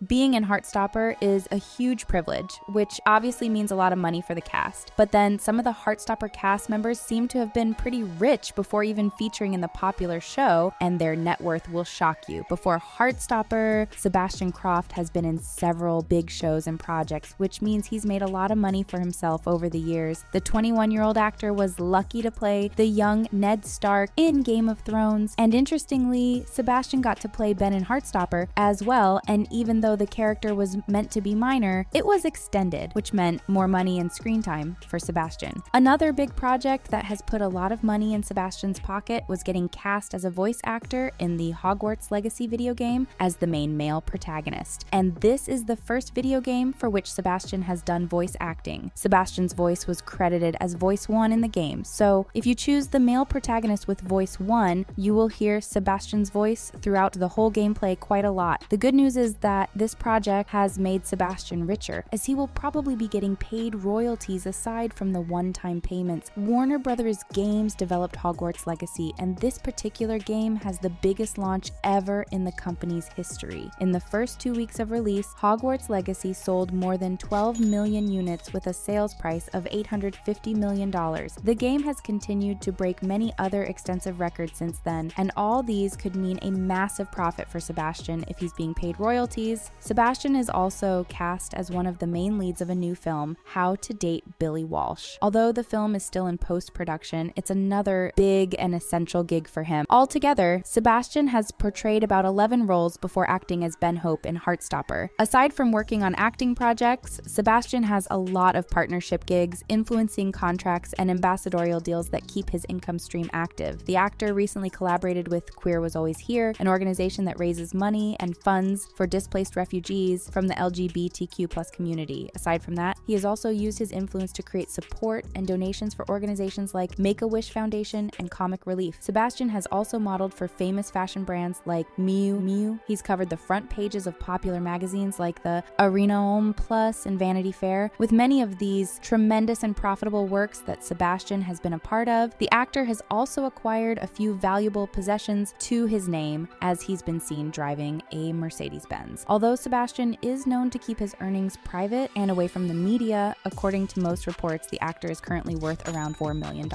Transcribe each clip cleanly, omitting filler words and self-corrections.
Being in Heartstopper is a huge privilege, which obviously means a lot of money for the cast. But then some of the Heartstopper cast members seem to have been pretty rich before even featuring in the popular show, and their net worth will shock you. Before Heartstopper, Sebastian Croft has been in several big shows and projects, which means he's made a lot of money for himself over the years. The 21-year-old actor was lucky to play the young Ned Stark in Game of Thrones, and interestingly, Sebastian got to play Ben in Heartstopper as well, and even though the character was meant to be minor, it was extended, which meant more money and screen time for Sebastian. Another big project that has put a lot of money in Sebastian's pocket was getting cast as a voice actor in the Hogwarts Legacy video game as the main male protagonist. And this is the first video game for which Sebastian has done voice acting. Sebastian's voice was credited as voice 1 in the game, so if you choose the male protagonist with voice 1, you will hear Sebastian's voice throughout the whole gameplay quite a lot. The good news is that this project has made Sebastian richer, as he will probably be getting paid royalties aside from the one-time payments. Warner Brothers Games developed Hogwarts Legacy, and this particular game has the biggest launch ever in the company's history. In the first 2 weeks of release, Hogwarts Legacy sold more than 12 million units with a sales price of $850 million. The game has continued to break many other extensive records since then, and all these could mean a massive profit for Sebastian if he's being paid royalties. Sebastian is also cast as one of the main leads of a new film, How to Date Billy Walsh. Although the film is still in post-production, it's another big and essential gig for him. Altogether, Sebastian has portrayed about 11 roles before acting as Ben Hope in Heartstopper. Aside from working on acting projects, Sebastian has a lot of partnership gigs, influencing contracts, and ambassadorial deals that keep his income stream active. The actor recently collaborated with Queer Was Always Here, an organization that raises money and funds for displaced refugees from the LGBTQ+ community. Aside from that, he has also used his influence to create support and donations for organizations like Make-A-Wish Foundation and Comic Relief. Sebastian has also modeled for famous fashion brands like Miu Miu. He's covered the front pages of popular magazines like the Arena Homme Plus and Vanity Fair. With many of these tremendous and profitable works that Sebastian has been a part of, the actor has also acquired a few valuable possessions to his name, as he's been seen driving a Mercedes-Benz. Although Sebastian is known to keep his earnings private and away from the media, according to most reports, the actor is currently worth around $4 million.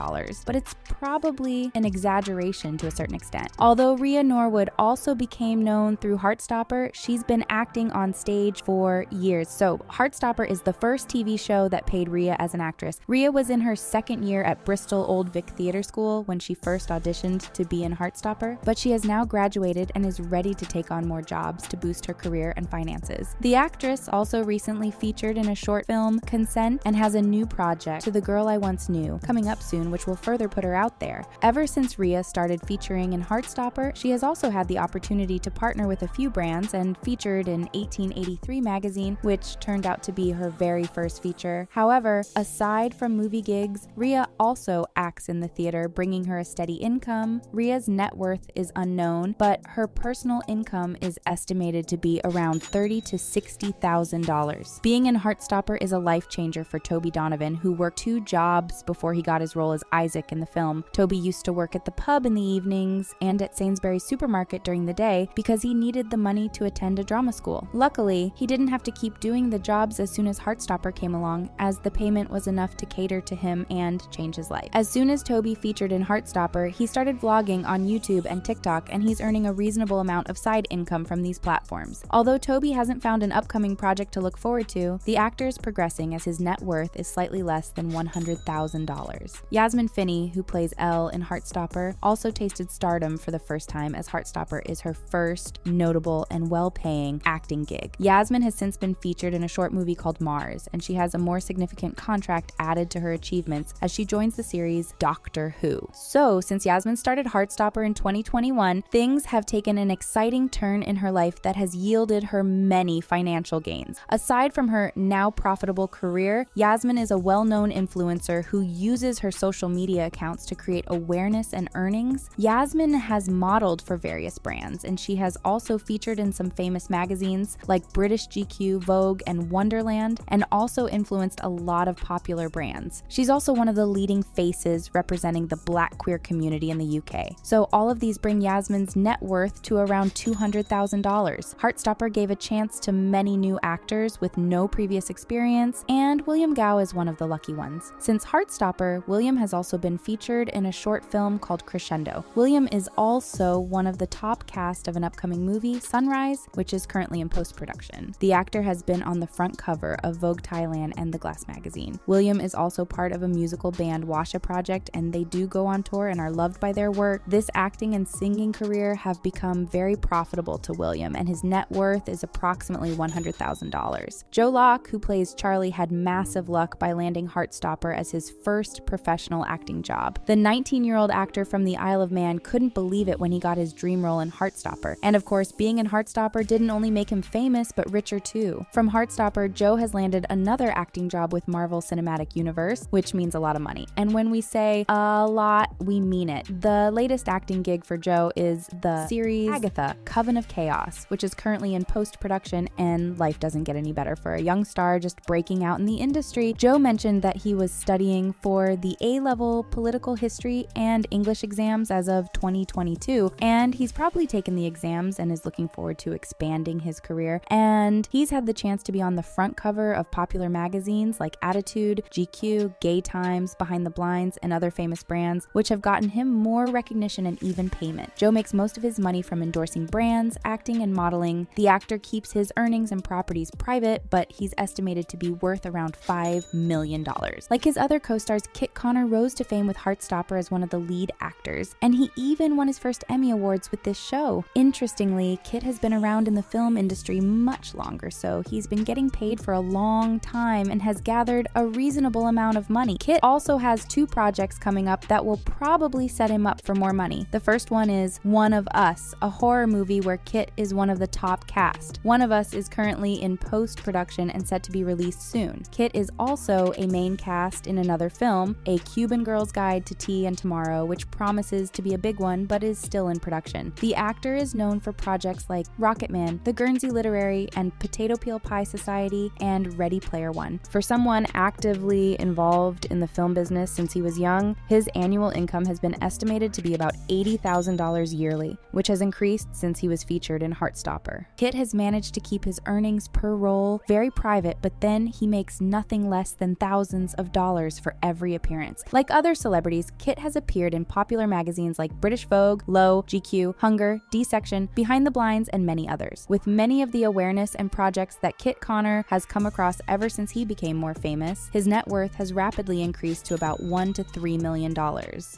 But it's probably an exaggeration to a certain extent. Although Rhea Norwood also became known through Heartstopper, she's been acting on stage for years. So Heartstopper is the first TV show that paid Rhea as an actress. Rhea was in her second year at Bristol Old Vic Theatre School when she first auditioned to be in Heartstopper, but she has now graduated and is ready to take on more jobs to boost her career and finances. The actress also recently featured in a short film, Consent, and has a new project, To the Girl I Once Knew, coming up soon, which will further put her out there. Ever since Rhea started featuring in Heartstopper, she has also had the opportunity to partner with a few brands and featured in 1883 magazine, which turned out to be her very first feature. However, aside from movie gigs, Rhea also acts in the theater, bringing her a steady income. Rhea's net worth is unknown, but her personal income is estimated to be around $30,000 to $60,000. Being in Heartstopper is a life changer for Toby Donovan, who worked 2 jobs before he got his role as Isaac in the film. Toby used to work at the pub in the evenings and at Sainsbury's supermarket during the day because he needed the money to attend a drama school. Luckily, he didn't have to keep doing the jobs as soon as Heartstopper came along, as the payment was enough to cater to him and change his life. As soon as Toby featured in Heartstopper, he started vlogging on YouTube and TikTok, and he's earning a reasonable amount of side income from these platforms. Although Toby hasn't found an upcoming project to look forward to, the actor is progressing as his net worth is slightly less than $100,000. Yasmin Finney, who plays Elle in Heartstopper, also tasted stardom for the first time, as Heartstopper is her first notable and well-paying acting gig. Yasmin has since been featured in a short movie called Mars, and she has a more significant contract added to her achievements as she joins the series Doctor Who. So, since Yasmin started Heartstopper in 2021, things have taken an exciting turn in her life that has yielded her many financial gains. Aside from her now profitable career, Yasmin is a well-known influencer who uses her social media accounts to create awareness and earnings. Yasmin has modeled for various brands, and she has also featured in some famous magazines like British GQ, Vogue, and Wonderland, and also influenced a lot of popular brands. She's also one of the leading faces representing the Black queer community in the UK. So all of these bring Yasmin's net worth to around $200,000. Heartstopper gave a chance to many new actors with no previous experience, and William Gow is one of the lucky ones. Since Heartstopper, William has also been featured in a short film called Crescendo. William is also one of the top cast of an upcoming movie, Sunrise, which is currently in post-production. The actor has been on the front cover of Vogue Thailand and The Glass magazine. William is also part of a musical band, Washa Project, and they do go on tour and are loved by their work. This acting and singing career have become very profitable to William, and his net worth is approximately $100,000. Joe Locke, who plays Charlie, had massive luck by landing Heartstopper as his first professional acting job. The 19-year-old actor from the Isle of Man couldn't believe it when he got his dream role in Heartstopper. And of course, being in Heartstopper didn't only make him famous, but richer too. From Heartstopper, Joe has landed another acting job with Marvel Cinematic Universe, which means a lot of money. And when we say a lot, we mean it. The latest acting gig for Joe is the series Agatha, Coven of Chaos, which is currently in post-production, and life doesn't get any better for a young star just breaking out in the industry. Joe mentioned that he was studying for the A-level political history and English exams as of 2022, and he's probably taken the exams and is looking forward to expanding his career. And he's had the chance to be on the front cover of popular magazines like Attitude, GQ, Gay Times, Behind the Blinds, and other famous brands, which have gotten him more recognition and even payment. Joe makes most of his money from endorsing brands, acting, and modeling. The actor keeps his earnings and properties private, but he's estimated to be worth around $5 million. Like his other co-stars, Kit Connor rose to fame with Heartstopper as one of the lead actors, and he even won his first Emmy Awards with this show. Interestingly, Kit has been around in the film industry much longer, so he's been getting paid for a long time and has gathered a reasonable amount of money. Kit also has 2 projects coming up that will probably set him up for more money. The first one is One of Us, a horror movie where Kit is one of the top cast. One of Us is currently in post-production and set to be released soon. Kit is also a main cast in another film, A Cuban Girl's Guide to Tea and Tomorrow, which promises to be a big one but is still in production. The actor is known for projects like Rocketman, The Guernsey Literary, and Potato Peel Pie Society, and Ready Player One. For someone actively involved in the film business since he was young, his annual income has been estimated to be about $80,000 yearly, which has increased since he was featured in Heartstopper. Kit has managed to keep his earnings per role very private, but then he makes nothing less than thousands of dollars for every appearance. Like other celebrities, Kit has appeared in popular magazines like British Vogue, Low, GQ, Hunger, D-Section, Behind the Blinds, and many others. With many of the awareness and projects that Kit Connor has come across ever since he became more famous, his net worth has rapidly increased to about $1 to $3 million.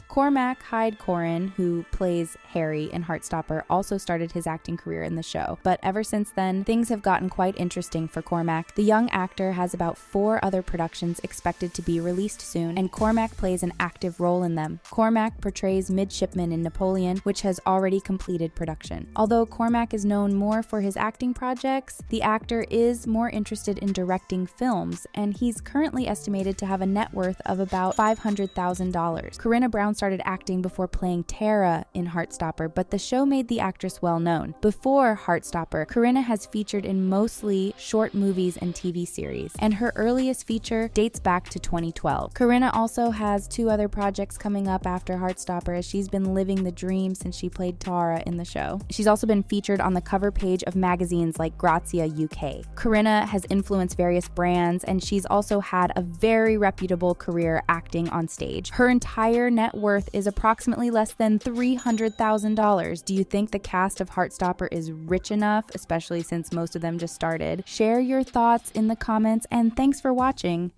Cormac Hyde-Corin, who plays Harry in Heartstopper, also started his acting career in the show, but ever since then, things have gotten quite interesting for Cormac. The young actor has about 4 other productions expected to be released soon, and Cormac plays an active role in them. Cormac portrays Midshipman in Napoleon, which has already completed production. Although Cormac is known more for his acting projects, the actor is more interested in directing films, and he's currently estimated to have a net worth of about $500,000. Karina Brown started acting before playing Tara in Heartstopper, but the show made the actress well known. Before Heartstopper, Karina has featured in mostly short movies and TV series, and her earliest feature dates back to 2012. Karina also has 2 other projects coming up after Heartstopper, as she's been living the dream since she played Tara in the show. She's also been featured on the cover page of magazines like Grazia UK. Karina has influenced various brands, and she's also had a very reputable career acting on stage. Her entire net worth is approximately less than $300,000. Do you think the cast of Heartstopper is rich enough, especially since most of them just started? Share your thoughts in the comments, and thanks for watching.